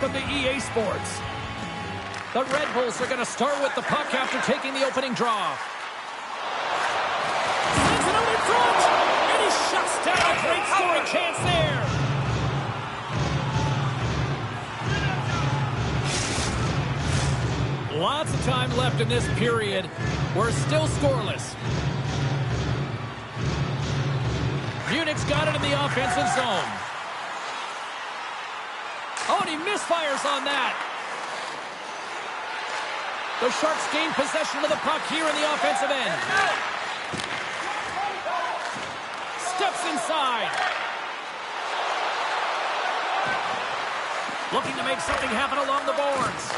From the EA Sports. The Red Bulls are going to start with the puck after taking the opening draw. Sends it out in front, and he shuts down a great scoring chance there. Lots of time left in this period. We're still scoreless. Munich's got it in the offensive zone. Oh, and he misfires on that. The Sharks gain possession of the puck here in the offensive end. Steps inside. Looking to make something happen along the boards.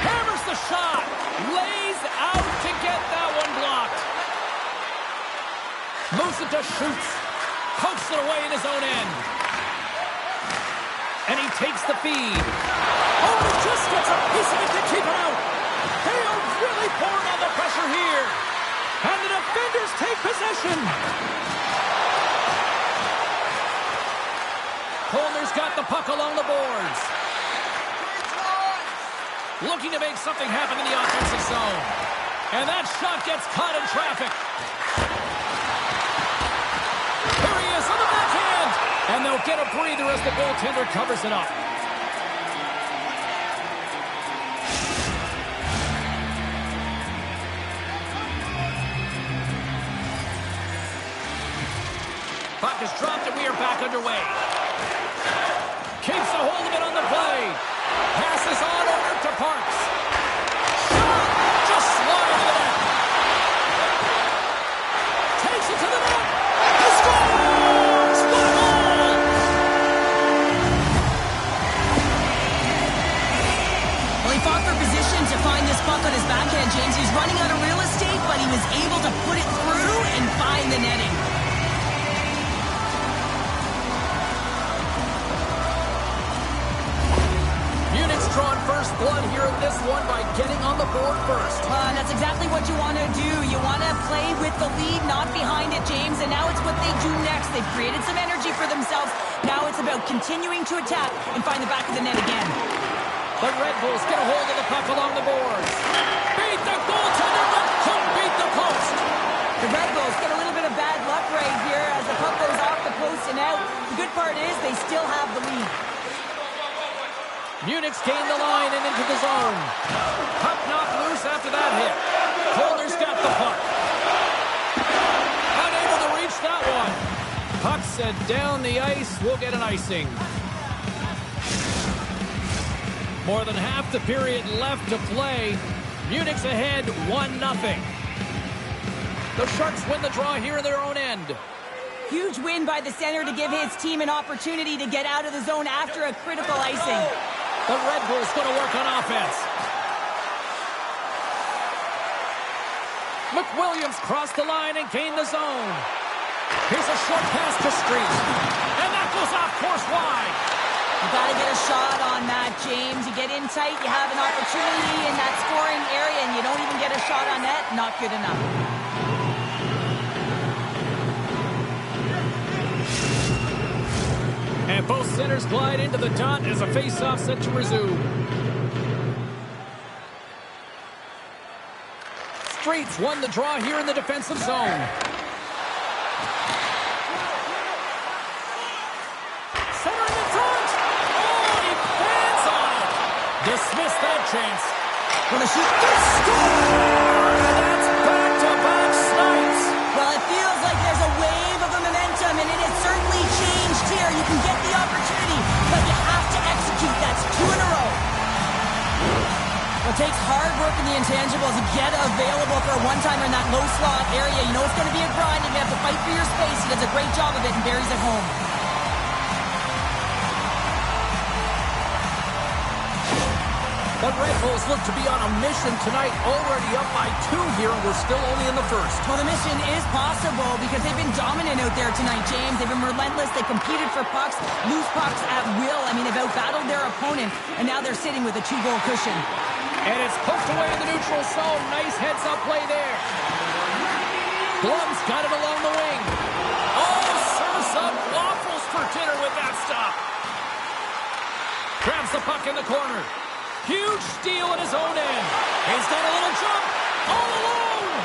Hammers the shot. Lays out to get that one blocked. Moves it to shoots. Pokes it away in his own end. And he takes the feed. Oh, and he just gets a piece of it to keep it out. They are really pouring on the pressure here. And the defenders take possession. Colner's got the puck along the boards. Looking to make something happen in the offensive zone. And that shot gets caught in traffic. Here he is on the backhand. And they'll get a breather as the goaltender covers it up. Puck is dropped and we are back underway. Keeps a hold of it on the play. Passes on over to Parks. Shot! Just slide into the net. Takes it to the net. He scores! What a goal! Well, he fought for position to find this puck on his backhand, James. He was running out of real estate, but he was able to put it through and find the netting. Drawn first blood here in this one by getting on the board first. That's exactly what you want to do. You want to play with the lead, not behind it, James. And now it's what they do next. They've created some energy for themselves. Now it's about continuing to attack and find the back of the net again. The Red Bulls get a hold of the puck along the boards. Beat the goaltender, but couldn't beat the post. The Red Bulls get a little bit of bad luck right here as the puck goes off the post and out. The good part is they still have the lead. Munich's gained the line and into the zone. Puck knocked loose after that hit. Colner's got the puck. Unable to reach that one. Puck set down the ice. We'll get an icing. More than half the period left to play. Munich's ahead 1-0. The Sharks win the draw here in their own end. Huge win by the center to give his team an opportunity to get out of the zone after a critical icing. The Red Bulls going to work on offense. McWilliams crossed the line and gained the zone. Here's a short pass to Street. And that goes off course wide. You got to get a shot on that, James. You get in tight, you have an opportunity in that scoring area, and you don't even get a shot on net. Not good enough. And both centers glide into the dot as a face-off set to resume. Streets won the draw here in the defensive zone. Centering in front. Oh, he bans on it. Dismiss that chance. Gonna shoot. Score! That's back-to-back snipes. Well, it feels like there's a wave of momentum, and it has certainly changed here. You can get the opportunity, but you have to execute. That's 2 in a row. It takes hard work in the intangibles to get available for a one-timer in that low slot area. You know it's going to be a grind. You're going to have to fight for your space. He does a great job of it and buries it home. The Red Bulls look to be on a mission tonight, already up by 2 here, and we're still only in the first. Well, the mission is possible because they've been dominant out there tonight, James. They've been relentless. They competed for pucks, lose pucks at will. I mean, they've out-battled their opponent, and now they're sitting with a 2-goal cushion. And it's poked away in the neutral zone. Nice heads-up play there. Blum's got it along the wing. Oh, serves up waffles for dinner with that stop. Grabs the puck in the corner. Huge steal at his own end. He's got a little jump. All alone.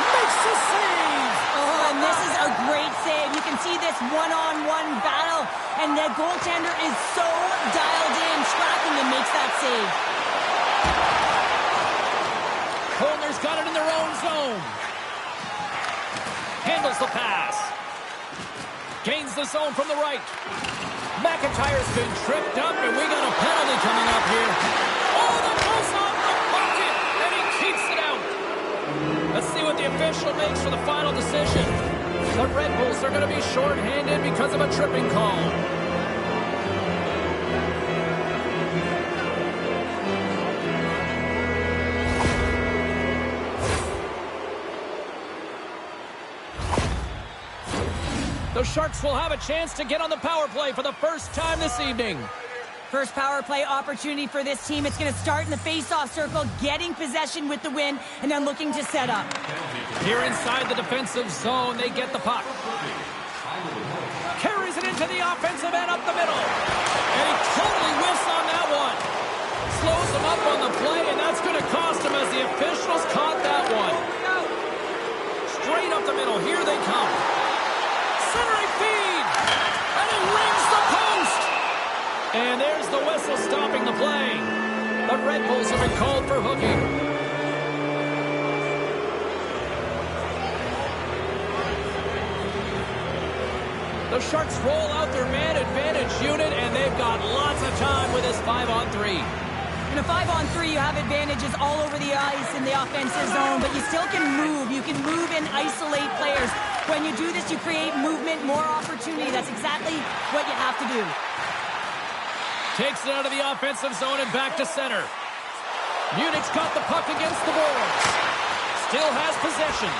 Makes the save. Oh, and this is a great save. You can see this one-on-one battle, and the goaltender is so dialed in, tracking and makes that save. Holner's got it in their own zone. Handles the pass. Gains the zone from the right. McIntyre's been tripped up, and we got a penalty coming up here. Oh, the pulse off the bucket, and he keeps it out. Let's see what the official makes for the final decision. The Red Bulls are going to be shorthanded because of a tripping call. The Sharks will have a chance to get on the power play for the first time this evening. First power play opportunity for this team. It's going to start in the face-off circle, getting possession with the win, and then looking to set up. Here inside the defensive zone, they get the puck. Carries it into the offensive end up the middle. And he totally whiffs on that one. Slows him up on the play, and that's going to cost him as the officials caught that one. Straight up the middle. Here they come. Centering feed. And he rings the post. And there's the whistle stopping the play. The Red Bulls have been called for hooking. The Sharks roll out their man advantage unit, and they've got lots of time with this 5-on-3. In a 5-on-3, you have advantages all over the ice in the offensive zone, but you still can move. You can move and isolate players. When you do this, you create movement, more opportunity. That's exactly what you have to do. Takes it out of the offensive zone and back to center. Munich's got the puck against the boards. Still has possession.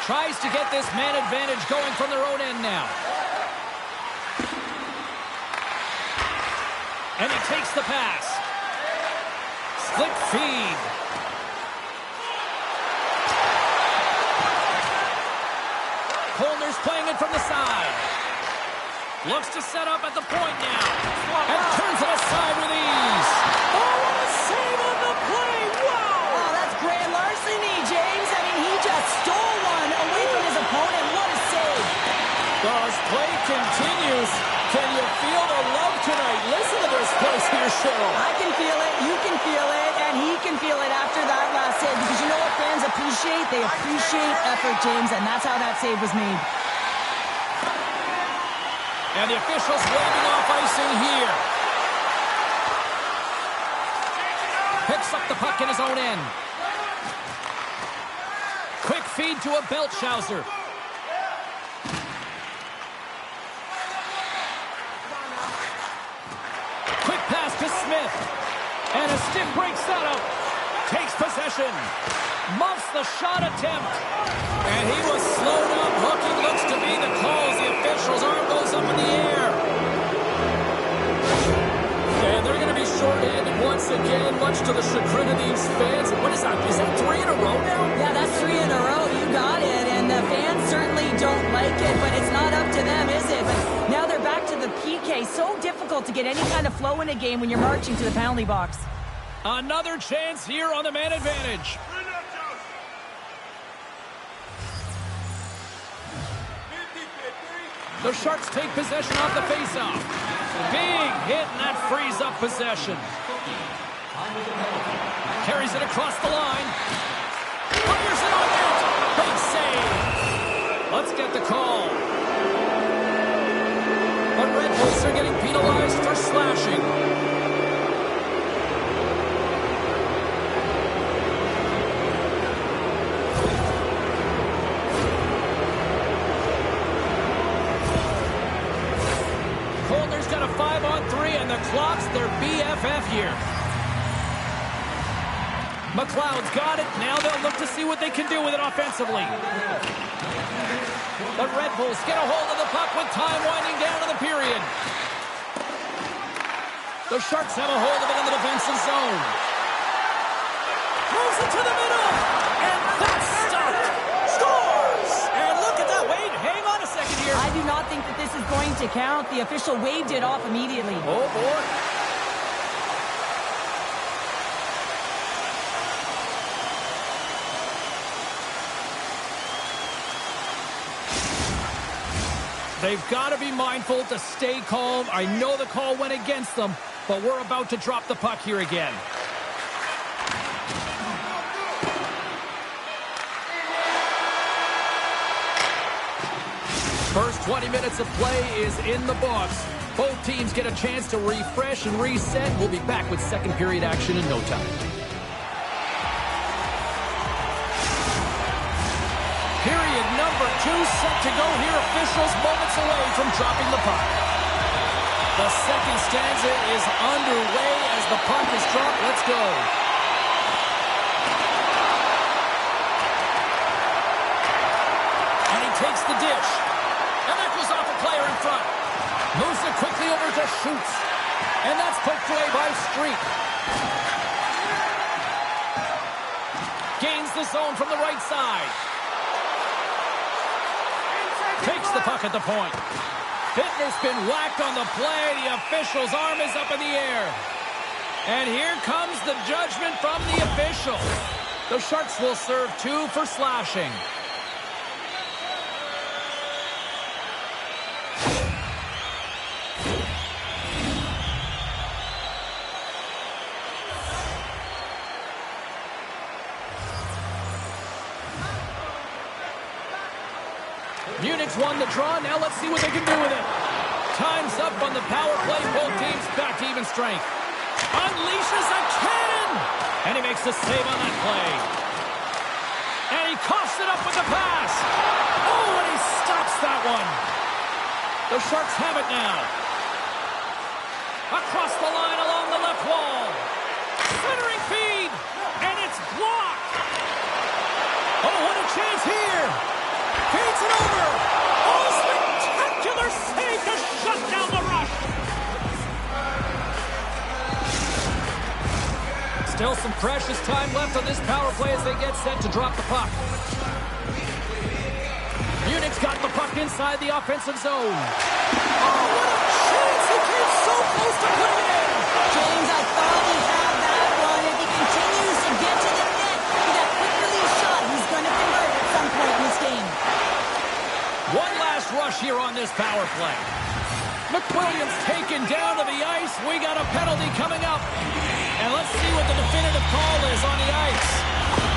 Tries to get this man advantage going from their own end now. And he takes the pass. Split feed. Holner's playing it from the side. Looks to set up at the point now. And turns it aside with ease. Oh, what a save on the play. Wow. Oh, that's grand larceny, James. I mean, he just stole one away from his opponent. What a save. As play continues, can you feel the love tonight? Listen to this place here, Cheryl. I can feel it, you can feel it, and he can feel it after that last save. Because you know what fans appreciate? They appreciate effort, James, and that's how that save was made. And the officials waving off icing here. Picks up the puck in his own end. Quick feed to a Beltshauser. Quick pass to Smith. And a stiff break setup. Takes possession. Muffs the shot attempt. And he was slowed up. Hooking looks to be the calls. The officials' arm goes up in the air. And they're going to be shorthanded once again, much to the chagrin of these fans. What is that? Is that 3 in a row now? Yeah, that's 3 in a row. You got it. And the fans certainly don't like it, but it's not up to them, is it? But now they're back to the PK. So difficult to get any kind of flow in a game when you're marching to the penalty box. Another chance here on the man advantage. The Sharks take possession off the faceoff. Big hit, and that frees up possession. Carries it across the line. Fires it on net. Big save. Let's get the call. But Red Bulls are getting penalized for slashing. Got a 5-on-3, and the clock's their BFF here. McLeod's got it. Now they'll look to see what they can do with it offensively. The Red Bulls get a hold of the puck with time winding down in the period. The Sharks have a hold of it in the defensive zone. Throws it to the middle, and that's stopped. Scores! And look at that. Wait, hang on a second here. I do not think that this this is going to count. The official waved it off immediately. Oh, boy. They've got to be mindful to stay calm. I know the call went against them, but we're about to drop the puck here again. First 20 minutes of play is in the books. Both teams get a chance to refresh and reset. We'll be back with second period action in no time. Period number 2 set to go here. Officials moments away from dropping the puck. The second stanza is underway as the puck is dropped. Let's go. And he takes the dish. And that goes off a player in front. Moves it quickly over to Schutz. And that's poked away by Street. Gains the zone from the right side. Takes the puck at the point. Fitner's been whacked on the play. The official's arm is up in the air. And here comes the judgment from the official. The Sharks will serve 2 for slashing. Munich's won the draw. Now let's see what they can do with it. Time's up on the power play. Both teams back to even strength. Unleashes a cannon! And he makes the save on that play. And he coughs it up with the pass. Oh, and he stops that one. The Sharks have it now. Across the line along the left wall. Centering feed. And it's blocked. Oh, what a chance here. Feeds it over. Oh, spectacular save to shut down the rush. Still some precious time left on this power play as they get set to drop the puck. Munich's got the puck inside the offensive zone. Oh, what a chance. He came so close to putting it in. James, I thought he had that one. If he continues to get to the net with that quick release shot, he's going to convert at some point in this game. One last rush here on this power play. McWilliams taken down to the ice. We got a penalty coming up. And let's see what the definitive call is on the ice.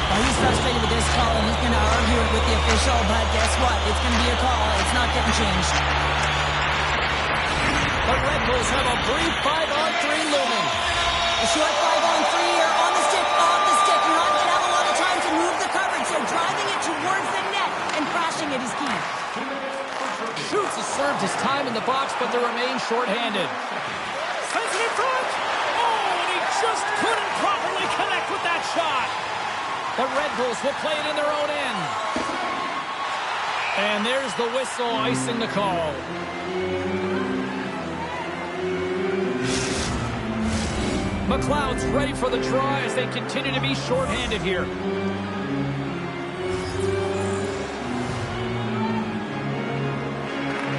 Well, he's frustrated with this call, and he's going to argue it with the official, but guess what? It's going to be a call. It's not getting changed. The Red Bulls have a brief 5-on-3 looming. A short 5-on-3 here, on the stick, off the stick. You're not going to have a lot of time to move the coverage, so driving it towards the net and crashing it is key. Schutz has served his time in the box, but they remain shorthanded. Sends it in front. Oh, and he just couldn't properly connect with that shot. The Red Bulls will play it in their own end. And there's the whistle icing the call. McLeod's ready for the draw as they continue to be shorthanded here.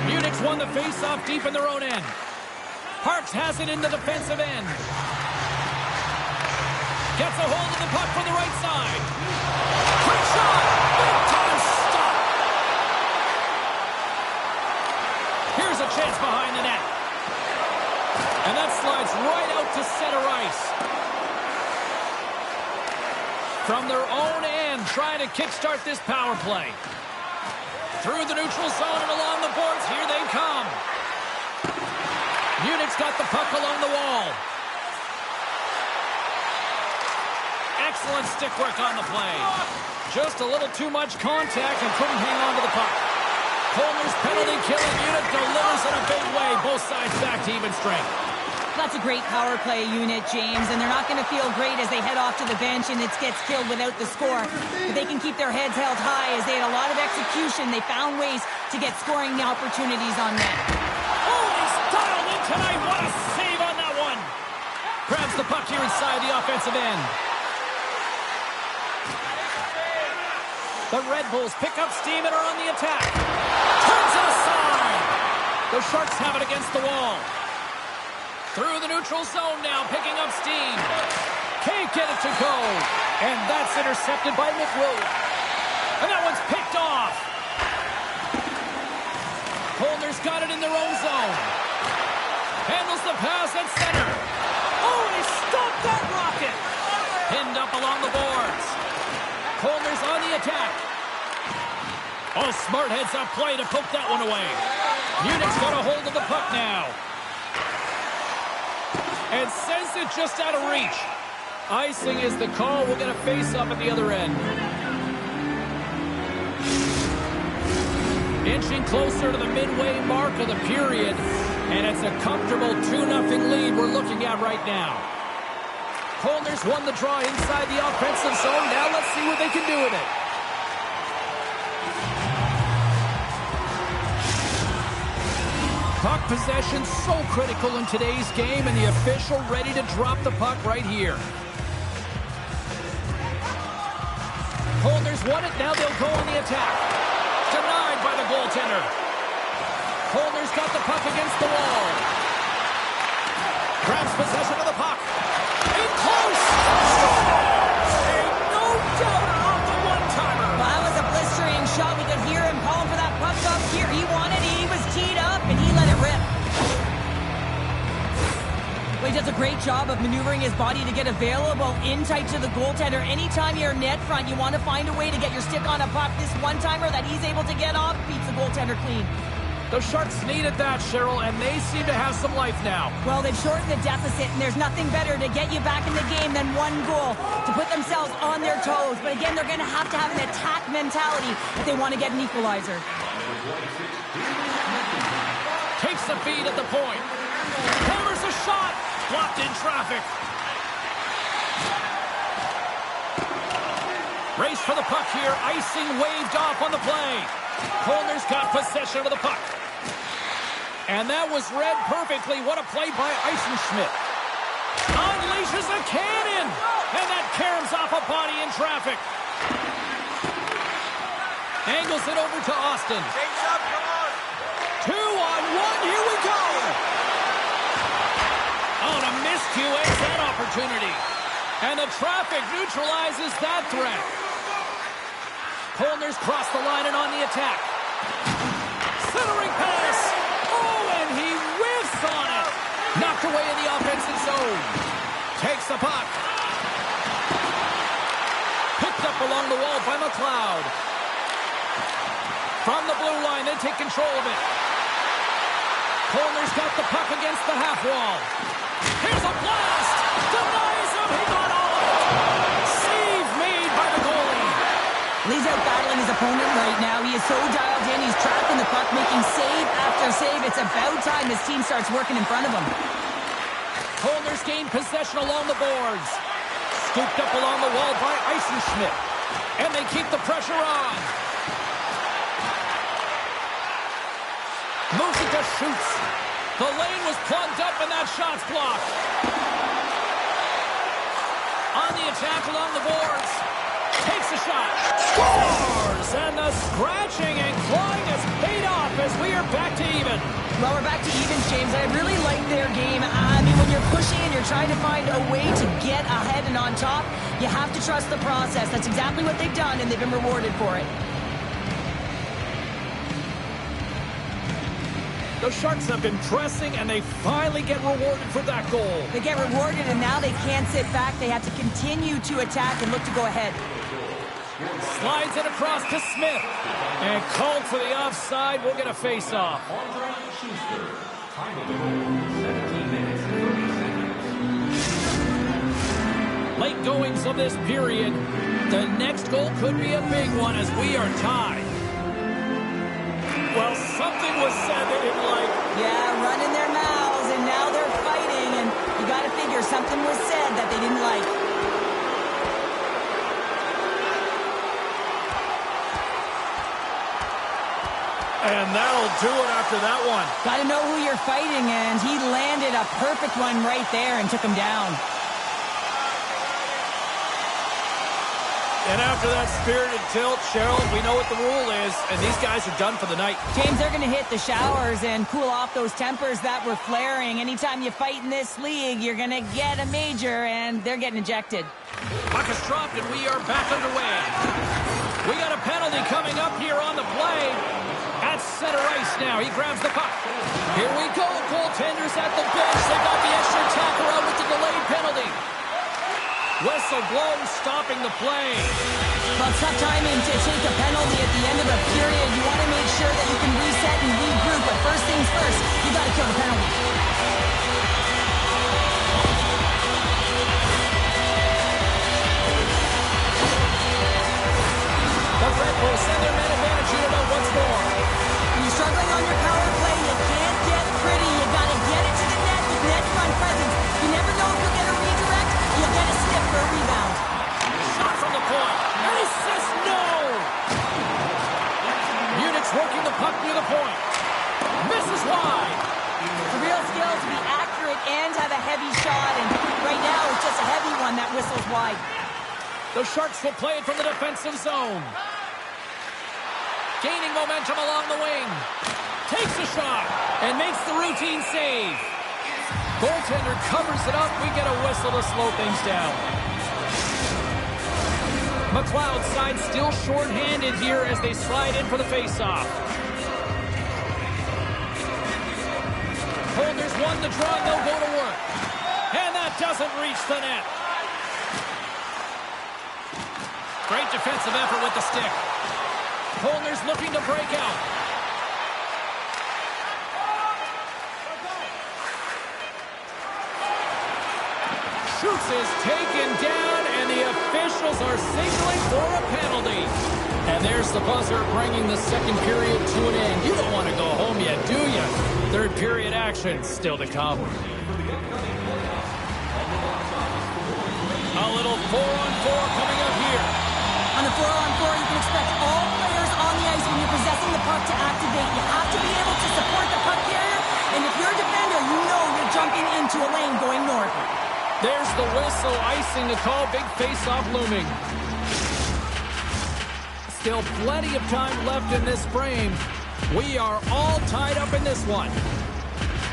Munich's won the face-off deep in their own end. Parks has it in the defensive end. Gets a hold of the puck from the right side. Quick shot! Big time stop! Here's a chance behind the net. And that slides right out to center ice. From their own end, trying to kickstart this power play. Through the neutral zone and along the boards, here they come. Munich's got the puck along the wall. Excellent stick work on the play. Just a little too much contact and couldn't hang on to the puck. Colmer's penalty killing unit delivers in a big way. Both sides back to even strength. That's a great power play unit, James, and they're not going to feel great as they head off to the bench and it gets killed without the score. But they can keep their heads held high as they had a lot of execution. They found ways to get scoring opportunities on net. Oh, he's dialed in tonight. What a save on that one. Grabs the puck here inside the offensive end. The Red Bulls pick up steam and are on the attack. Turns it aside. The Sharks have it against the wall. Through the neutral zone now, picking up steam. Can't get it to go. And that's intercepted by McWilliams. And that one's picked off. Holder's got it in their own zone. Handles the pass at center. Oh, and he stopped that rocket. Pinned up along the boards. Holder's on the attack. Oh, smart heads-up play to poke that one away. Munich's got a hold of the puck now. And sends it just out of reach. Icing is the call. We'll get a face-up at the other end. Inching closer to the midway mark of the period. And it's a comfortable 2-0 lead we're looking at right now. Holder's won the draw inside the offensive zone. Now let's see what they can do with it. Puck possession so critical in today's game, and the official ready to drop the puck right here. Holder's won it, now they'll go on the attack. Denied by the goaltender. Holder's got the puck against the wall. Grabs possession of the puck. In close! No doubter off the one-timer. Well, that was a blistering shot. We could hear him calling for that puck up here. He wanted it, he was teed up, and he let it rip. Well, he does a great job of maneuvering his body to get available in tight to the goaltender. Anytime you're net front, you want to find a way to get your stick on a puck. This one-timer that he's able to get off beats the goaltender clean. The Sharks needed that, Cheryl, and they seem to have some life now. Well, they've shortened the deficit, and there's nothing better to get you back in the game than one goal to put themselves on their toes. But again, they're going to have an attack mentality if they want to get an equalizer. Takes the feed at the point. Hammers a shot. Blocked in traffic. Race for the puck here. Icing waved off on the play. Holder's got possession of the puck. And that was read perfectly. What a play by Eisenschmidt. Unleashes a cannon. And that caroms off a body in traffic. Angles it over to Austin. Takes up, come on. 2-on-1, here we go. Oh, and a miscue ends that opportunity. And the traffic neutralizes that threat. Holder's crossed the line and on the attack. Centering pass. Oh, and he whiffs on it. Knocked away in the offensive zone. Takes the puck. Picked up along the wall by McLeod. From the blue line, they take control of it. Holder's got the puck against the half wall. Here's a blast. Denies him. He got all of it. Save made by the goalie. He's out battling his opponent right now. He is so dialed in. He's tracking the puck, making save after save. It's about time his team starts working in front of him. Holder's gained possession along the boards. Scooped up along the wall by Eisenschmidt. And they keep the pressure on. Moves it to shoots. The lane was plugged up and that shot's blocked. On the attack along the boards. Takes a shot. Scores! And the scratching and clawing has paid off as we are back to even. Well, we're back to evens, James. I really like their game. I mean, when you're pushing and you're trying to find a way to get ahead and on top, you have to trust the process. That's exactly what they've done, and they've been rewarded for it. The Sharks have been pressing, and they finally get rewarded for that goal. They get rewarded, and now they can't sit back. They have to continue to attack and look to go ahead. Slides it across to Smith. And called for the offside. We'll get a face-off. Late goings of this period. The next goal could be a big one as we are tied. Well, something was said they didn't like. Yeah, running their mouths, and now they're fighting, and you got to figure something was said that they didn't like. And that'll do it after that one. Got to know who you're fighting, and he landed a perfect one right there and took him down. And after that spirited tilt, Cheryl, we know what the rule is, and these guys are done for the night. James, they're going to hit the showers and cool off those tempers that were flaring. Anytime you fight in this league, you're going to get a major, and they're getting ejected. Puck is dropped, and we are back underway. We got a penalty coming up here on the play. At center ice now, he grabs the puck. Here we go, goaltenders at the bench. They got the extra tackle out with the delayed penalty. Whistle blows, stopping the play. Well, it's tough timing to take a penalty at the end of a period. You want to make sure that you can reset and regroup, but first things first, you got to kill the penalty. The Red Bulls send their man advantage unit out once more. When you're struggling on your power play, you can't get pretty. You got to get it to the net with net front presence. You never know if you'll get a redirect. You'll get a stiff for a rebound. Shot from the point. And he says no. Units working the puck near the point. Misses wide. It's a real skill to be accurate and have a heavy shot. And right now, it's just a heavy one that whistles wide. The Sharks will play it from the defensive zone. Gaining momentum along the wing. Takes a shot and makes the routine save. Goaltender covers it up. We get a whistle to slow things down. McLeod's side still short-handed here as they slide in for the face-off. Holders won the draw, and they'll go to work. And that doesn't reach the net. Great defensive effort with the stick. Holders looking to break out. Shoots is taken down, and the officials are signaling for a penalty. And there's the buzzer bringing the second period to an end. You don't want to go home yet, do you? Third period action still to come. A little 4-on-4 coming up here. On a 4-on-4, you can expect all players on the ice when you're possessing the puck to activate. You have to be able to support the puck carrier, and if you're a defender, you know you're jumping into a lane going north. There's the whistle, icing the call, big face-off looming. Still plenty of time left in this frame. We are all tied up in this one.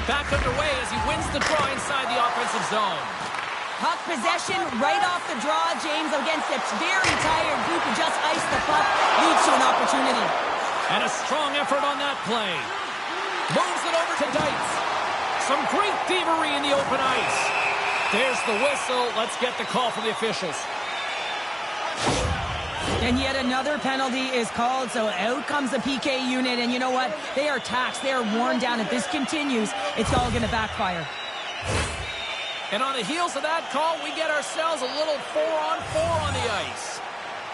Back underway as he wins the draw inside the offensive zone. Puck possession right off the draw, James, against a very tired group who just iced the puck, leads to an opportunity. And a strong effort on that play. Moves it over to Dites. Some great thievery in the open ice. There's the whistle. Let's get the call from the officials. And yet another penalty is called, so out comes the PK unit, and you know what? They are taxed. They are worn down. If this continues, it's all going to backfire. And on the heels of that call, we get ourselves a little 4-on-4 on the ice.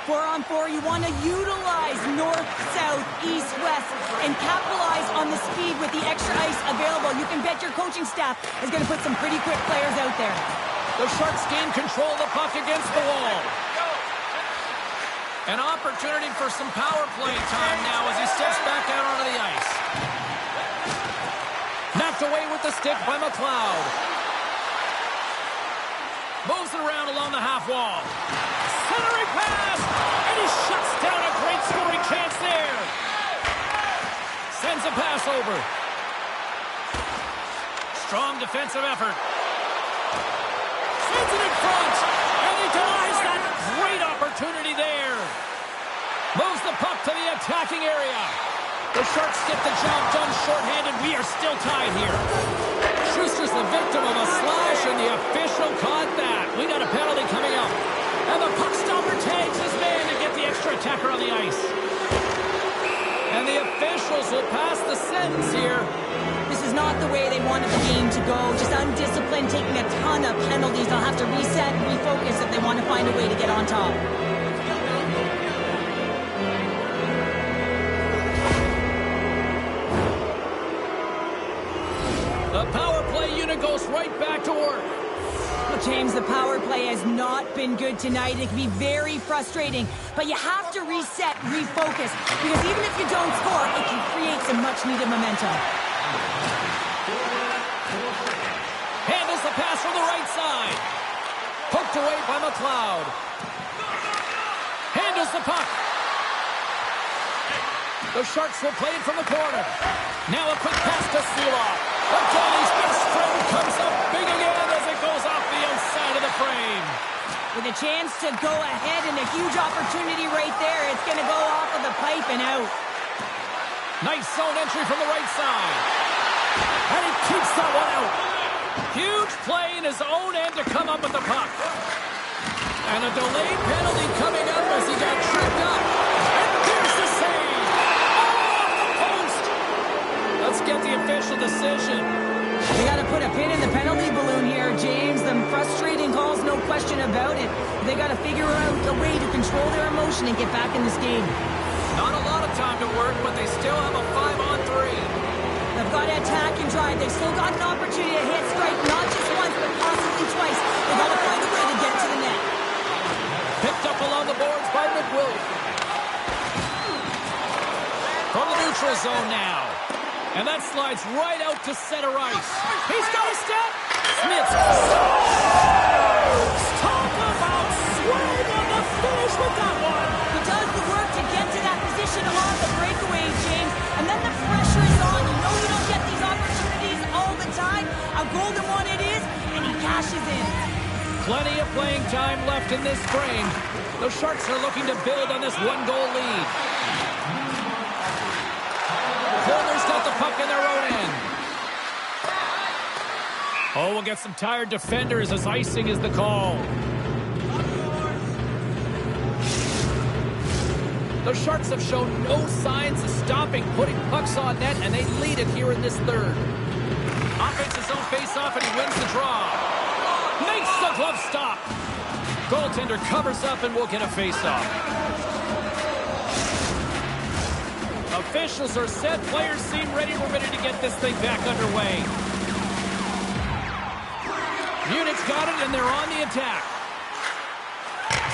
4-on-4, you want to utilize north, south, east, west, and capitalize on the speed with the extra ice available. You can bet your coaching staff is going to put some pretty quick players out there. The Sharks gain control of the puck against the wall. An opportunity for some power play time now as he steps back out onto the ice. Knocked away with the stick by McLeod. Moves it around along the half wall. Centering pass! And he shuts down a great scoring chance there. Sends a pass over. Strong defensive effort. Sends it in front. And he denies that great opportunity there. Moves the puck to the attacking area. The Sharks get the job done shorthanded. We are still tied here. Schuster's the victim of a slash, and the official caught that. We got a penalty coming up. And the puck stopper tags his man to get the extra attacker on the ice. And the officials will pass the sentence here. This is not the way they wanted the game to go. Just undisciplined, taking a ton of penalties. They'll have to reset and refocus if they want to find a way to get on top. The power play unit goes right back to work. Well, James, the power play has not been good tonight. It can be very frustrating, but you have to reset, refocus, because even if you don't score, it can create some much-needed momentum. Handles the pass from the right side. Poked away by McLeod. the puck. The Sharks will play it from the corner. Now a quick pass to Seeloff. The goalie's best friend comes up big again as it goes off the outside of the frame. With a chance to go ahead and a huge opportunity right there. It's going to go off of the pipe and out. Nice zone entry from the right side. And he keeps that one out. Huge play in his own end to come up with the puck. And a delayed penalty coming up as he got tripped up. And there's the save. Oh, off the post. Let's get the official decision. They got to put a pin in the penalty balloon here, James. The frustrating calls, no question about it. They got to figure out a way to control their emotion and get back in this game. Not a lot of time to work, but they still have a 5-on-3. They've got to attack and drive. They've still got an opportunity to hit strike, not just once, but possibly twice. They've got to find a way to get to the net. Picked up along the boards by McWilliams. From the neutral zone now. And that slides right out to center ice. He's got a step. Smith. Talk about swing on the finish with that one. He does the work to get to that position on the breakaway, James. And then the pressure is on. You know you don't get these opportunities all the time. A golden one it is, and he cashes in. Plenty of playing time left in this frame. The Sharks are looking to build on this one-goal lead. Corner's got the puck in their own end. Oh, we'll get some tired defenders as icing is the call. The Sharks have shown no signs of stopping putting pucks on net, and they lead it here in this third. Offense his own face-off, and he wins the draw. Makes the glove stop. Goaltender covers up and will get a face-off. Officials are set. Players seem ready. We're ready to get this thing back underway. Munich's got it, and they're on the attack.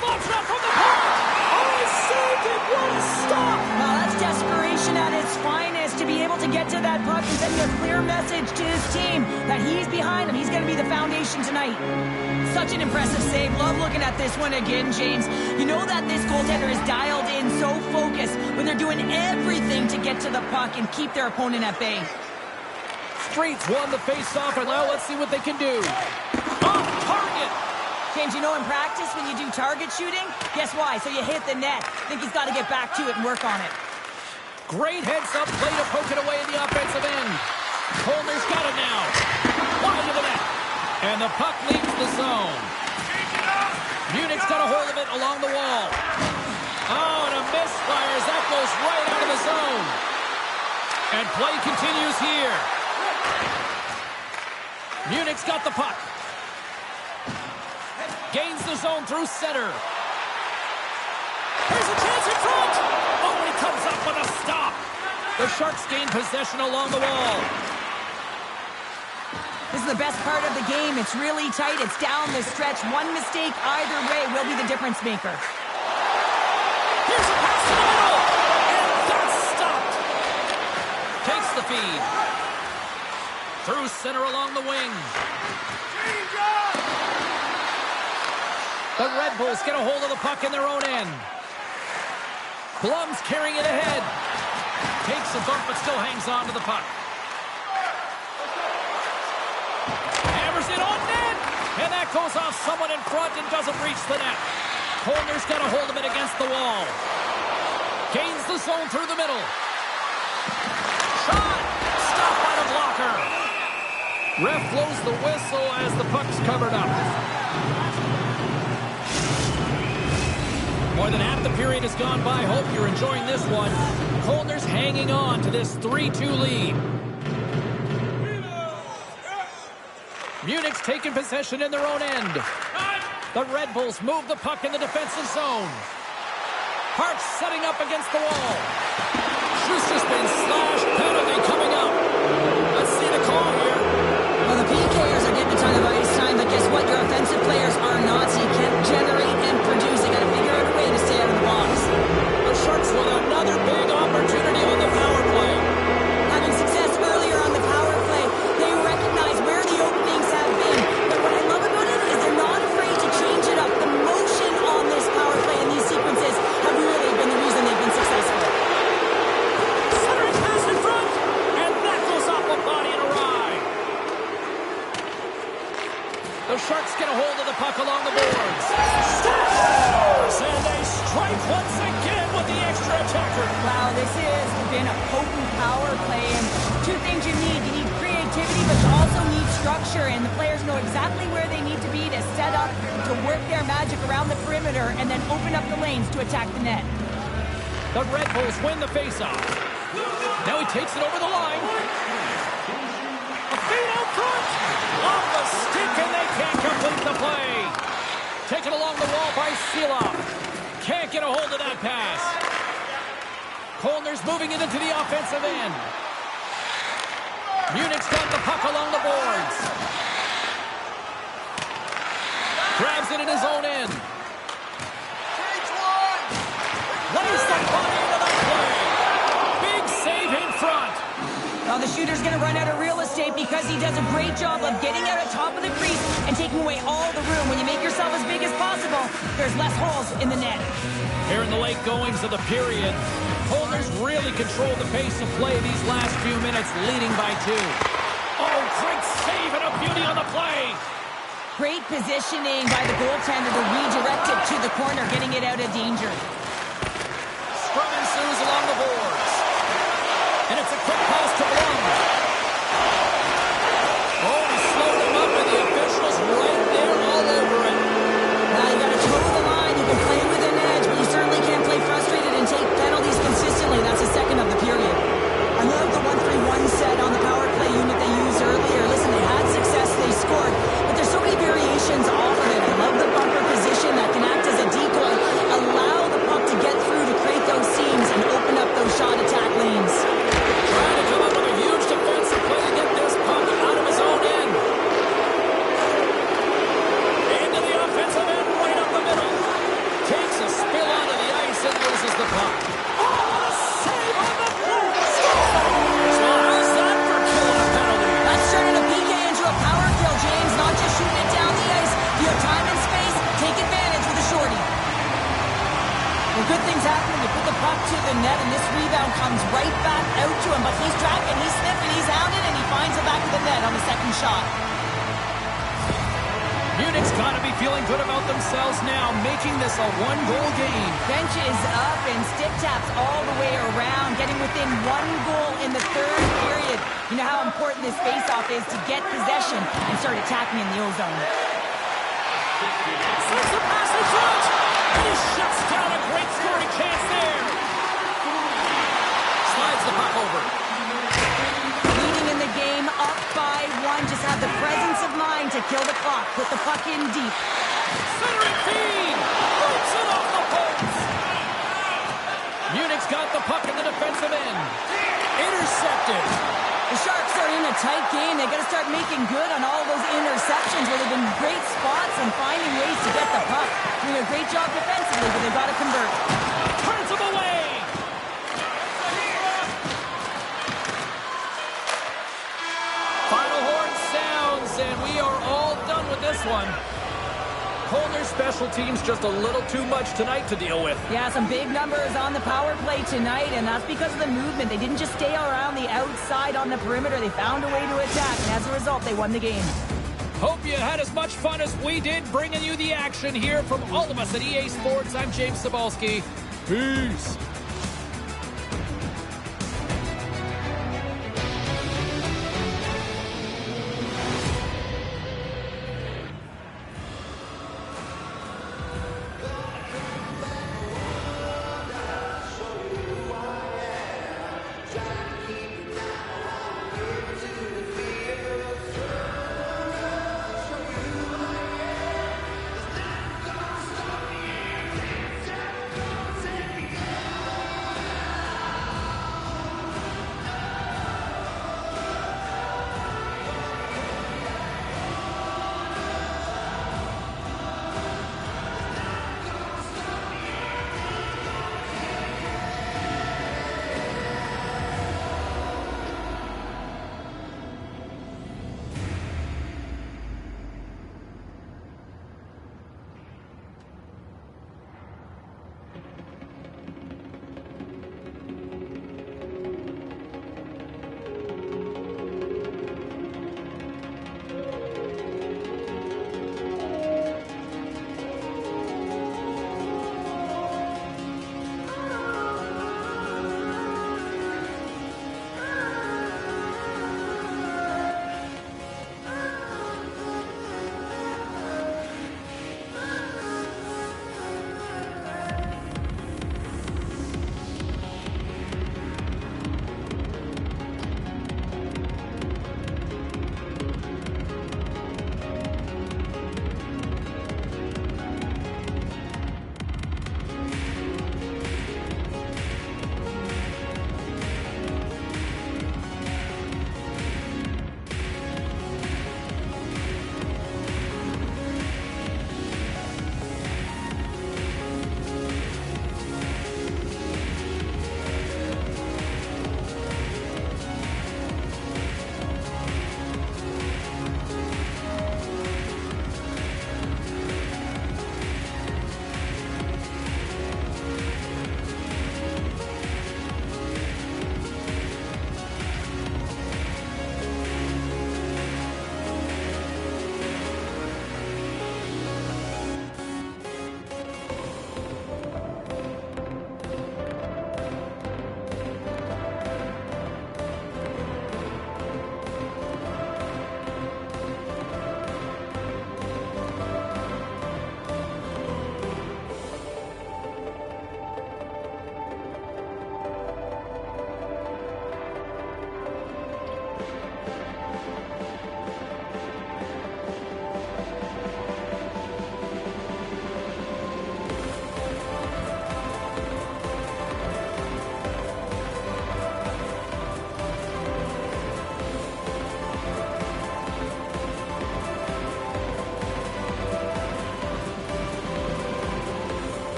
Slots it up from the point. Oh, he saved it. What a stop. Well, that's desperation at its finest to be able to get to that puck and send a clear message to his team that he's behind him. He's going to be the foundation tonight. Such an impressive save. Love looking at this one again, James. You know that this goaltender is dialed in, so focused when they're doing everything to get to the puck and keep their opponent at bay. Streets won the face-off, and now let's see what they can do. Off target. James, you know in practice when you do target shooting, guess why? So you hit the net. I think he's got to get back to it and work on it. Great heads-up play to poke it away in the offensive end. Holmer's got it now. Wide of the net. And the puck leaves the zone. Munich's got a hold of it along the wall. Oh, and a misfire as that goes right out of the zone. And play continues here. Munich's got the puck. Gains the zone through center. There's a chance in front. Oh, and he comes up with a stop. The Sharks gain possession along the wall. This is the best part of the game. It's really tight. It's down the stretch. One mistake either way will be the difference maker. Here's a pass to the middle. And that's stopped. Takes the feed. Through center along the wing. The Red Bulls get a hold of the puck in their own end. Blum's carrying it ahead. Takes a bump but still hangs on to the puck. Hammers it on net. And that goes off someone in front and doesn't reach the net. Holmer's got a hold of it against the wall. Gains the zone through the middle. Shot! Stopped by the blocker. Ref blows the whistle as the puck's covered up. More than half the period has gone by. Hope you're enjoying this one. Colner's hanging on to this 3-2 lead. Munich's taking possession in their own end. The Red Bulls move the puck in the defensive zone. Hart's setting up against the wall. Schuster's been slashed. Penalty coming up. Let's see the call here. Well, the PKers are getting a ton of ice time, but guess what? Your offensive players are not, so you can't generate and produce. They got to figure out a way to stay out of the box. The Sharks with another big opportunity on the power play. Having success earlier on the power play, they recognize where the openings have been. But what I love about it is they're not afraid to change it up. The motion on this power play and these sequences have Sharks get a hold of the puck along the boards. Scores! And they strike once again with the extra attacker. Wow, this has been a potent power play. And two things you need. You need creativity, but you also need structure. And the players know exactly where they need to be to set up, to work their magic around the perimeter, and then open up the lanes to attack the net. The Red Bulls win the faceoff. Now he takes it over the line. A feed out front. Off the stick, and they can't complete the play. Taken along the wall by Seeloff. Can't get a hold of that pass. Kolner's moving it into the offensive end. Munich's got the puck along the boards. Grabs it in his own end. Lays the body into the play. Big save in front. Now the shooter's going to run out of real estate because he does a great job of getting out of top of the crease and taking away all the room. When you make yourself as big as possible, there's less holes in the net. Here in the late goings of the period, Kolner's really controlled the pace of play these last few minutes, leading by 2. Oh, great save and a beauty on the play. Great positioning by the goaltender to redirect it to the corner, getting it out of danger. Scrum ensues along the boards. And it's a quick pass to Blum. Oh, he slowed him up, and the officials right there all over it. Now you got to toe the line. You can play with an edge, but you certainly can't play frustrated and take penalties consistently. That's the second of the period. I love the 1-3-1 set on the power play unit they used earlier. Listen, they had success, they scored, but there's so many variations off of it. I love the bumper position that can act as a decoy, allow the puck to get through to create those seams and open up those shot attack lanes. Trying to come up with a huge defensive play to get this puck out of his own end. Into the offensive end, right up the middle. Takes a spill onto the ice and loses the puck. Oh, a save on the play! Well, how's that for killing a penalty? That's turning a PK into a power kill, James. Not just shooting it down the ice. You have time and space. Take advantage with a shorty. Well, good things happen when you put the puck to the net, and this rebound comes right back out to him. But he's tracking, he's sniffing, he's hounding, and he finds the back of the net on the second shot. Munich's got to be feeling good about themselves now, making this a one-goal game. Bench is up and stick taps all the way around, getting within 1 goal in the third period. You know how important this face-off is to get possession and start attacking in the O-zone. Slips the pass in front, and he shuts down a great scoring chance there. Slides the puck over. Leading in the game, up by 1. Just have the presence of mind to kill the clock. Put the puck in deep. Centering feed! Roots it off the post! Munich's got the puck in the defensive end. Intercepted. The Sharks are in a tight game. They got to start making good on all those interceptions where they've been great spots and finding ways to get the puck. Doing a great job defensively, but they've got to convert. Turns him away! Final horn sounds, and we are all done with this one. Kolner's special teams just a little too much tonight to deal with. Yeah, some big numbers on the power play tonight, and that's because of the movement. They didn't just stay around the outside on the perimeter. They found a way to attack, and as a result, they won the game. Hope you had as much fun as we did bringing you the action here from all of us at EA Sports. I'm James Cebulski. Peace.